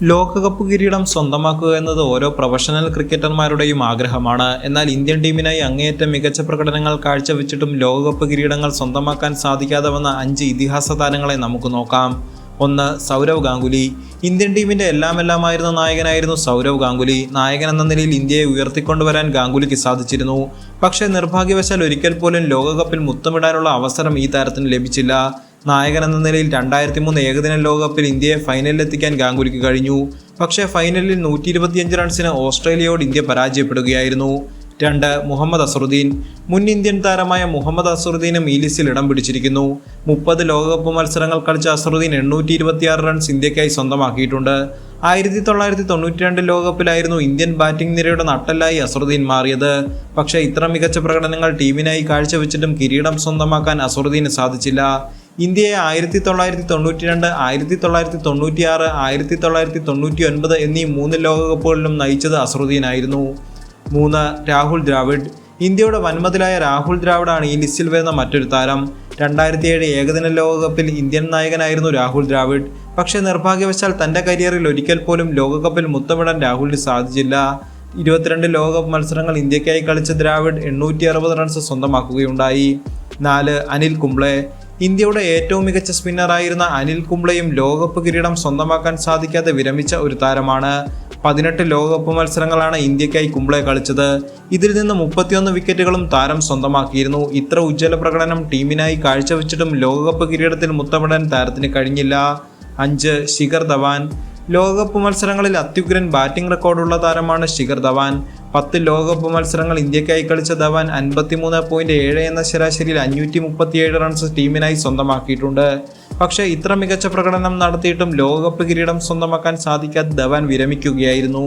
ലോകകപ്പ് കിരീടം സ്വന്തമാക്കുക എന്നത് ഓരോ പ്രൊഫഷണൽ ക്രിക്കറ്റർമാരുടെയും ആഗ്രഹമാണ്. എന്നാൽ ഇന്ത്യൻ ടീമിനായി അങ്ങേയറ്റം മികച്ച പ്രകടനങ്ങൾ കാഴ്ചവെച്ചിട്ടും ലോകകപ്പ് കിരീടങ്ങൾ സ്വന്തമാക്കാൻ സാധിക്കാതെ വന്ന 5 ഇതിഹാസ താരങ്ങളെ നമുക്ക് നോക്കാം. 1. സൗരവ് ഗാംഗുലി. ഇന്ത്യൻ ടീമിന്റെ എല്ലാമായിരുന്ന നായകനായിരുന്നു സൗരവ് ഗാംഗുലി. നായകൻ എന്ന നിലയിൽ ഇന്ത്യയെ ഉയർത്തിക്കൊണ്ടുവരാൻ ഗാംഗുലിക്ക് സാധിച്ചിരുന്നു. പക്ഷേ നിർഭാഗ്യവശാൽ ഒരിക്കൽ പോലും ലോകകപ്പിൽ മുത്തമിടാനുള്ള അവസരം ഈ താരത്തിന് ലഭിച്ചില്ല. നായകൻ എന്ന നിലയിൽ 2003 ഏകദിന ലോകകപ്പിൽ ഇന്ത്യയെ ഫൈനലിലെത്തിക്കാൻ ഗാംഗുലിക്ക് കഴിഞ്ഞു. പക്ഷേ ഫൈനലിൽ 125 റൺസിന് ഓസ്ട്രേലിയയോട് ഇന്ത്യ പരാജയപ്പെടുകയായിരുന്നു. 2. മുഹമ്മദ് അസറുദ്ദീൻ. മുൻ ഇന്ത്യൻ താരമായ മുഹമ്മദ് അസറുദ്ദീനും ഈ ലിസ്റ്റിൽ ഇടം പിടിച്ചിരിക്കുന്നു. 30 ലോകകപ്പ് മത്സരങ്ങൾ കളിച്ച അസറുദ്ദീൻ 826 റൺസ് ഇന്ത്യക്കായി സ്വന്തമാക്കിയിട്ടുണ്ട്. 1992 ലോകകപ്പിലായിരുന്നു ഇന്ത്യൻ ബാറ്റിംഗ് നിരയുടെ നട്ടെല്ലായി അസറുദ്ദീൻ മാറിയത്. പക്ഷേ ഇത്ര മികച്ച പ്രകടനങ്ങൾ ടീമിനായി കാഴ്ചവെച്ചിട്ടും കിരീടം സ്വന്തമാക്കാൻ അസറുദ്ദീന് സാധിച്ചില്ല. ഇന്ത്യയെ 1992, 1996, 1999 എന്നീ 3 ലോകകപ്പുകളിലും നയിച്ചത് അസറുദ്ദീനായിരുന്നു. 3. രാഹുൽ ദ്രാവിഡ്. ഇന്ത്യയുടെ വൻമതിലായ രാഹുൽ ദ്രാവിഡാണ് ഈ ലിസ്റ്റിൽ വരുന്ന മറ്റൊരു താരം. 2007 ഏകദിന ലോകകപ്പിൽ ഇന്ത്യൻ നായകനായിരുന്നു രാഹുൽ ദ്രാവിഡ്. പക്ഷേ നിർഭാഗ്യവശാൽ തൻ്റെ കരിയറിൽ ഒരിക്കൽ പോലും ലോകകപ്പിൽ മുത്തമിടാൻ രാഹുലിന് സാധിച്ചില്ല. 22 ലോകകപ്പ് മത്സരങ്ങൾ ഇന്ത്യക്കായി കളിച്ച ദ്രാവിഡ് 860 റൺസ് സ്വന്തമാക്കുകയുണ്ടായി. 4. അനിൽ കുംബ്ലെ. ഇന്ത്യയുടെ ഏറ്റവും മികച്ച സ്പിന്നറായിരുന്ന അനിൽ കുംബ്ലെയും ലോകകപ്പ് കിരീടം സ്വന്തമാക്കാൻ സാധിക്കാതെ വിരമിച്ച ഒരു താരമാണ്. 18 ലോകകപ്പ് മത്സരങ്ങളാണ് ഇന്ത്യക്കായി കുംബ്ലെ കളിച്ചത്. ഇതിൽ നിന്ന് 31 വിക്കറ്റുകളും താരം സ്വന്തമാക്കിയിരുന്നു. ഇത്ര ഉജ്ജ്വല പ്രകടനം ടീമിനായി കാഴ്ചവെച്ചിട്ടും ലോകകപ്പ് കിരീടത്തിൽ മുത്തമിടാൻ താരത്തിന് കഴിഞ്ഞില്ല. 5. ശിഖർ ധവാൻ. ലോകകപ്പ് മത്സരങ്ങളിൽ അത്യുഗ്രൻ ബാറ്റിംഗ് റെക്കോർഡുള്ള താരമാണ് ശിഖർ ധവാൻ. 10 ലോകകപ്പ് മത്സരങ്ങൾ ഇന്ത്യക്കായി കളിച്ച ധവാൻ 53.7 എന്ന ശരാശരിയിൽ 537 റൺസ് ടീമിനായി സ്വന്തമാക്കിയിട്ടുണ്ട്. പക്ഷേ ഇത്ര മികച്ച പ്രകടനം നടത്തിയിട്ടും ലോകകപ്പ് കിരീടം സ്വന്തമാക്കാൻ സാധിക്കാതെ ധവാൻ വിരമിക്കുകയായിരുന്നു.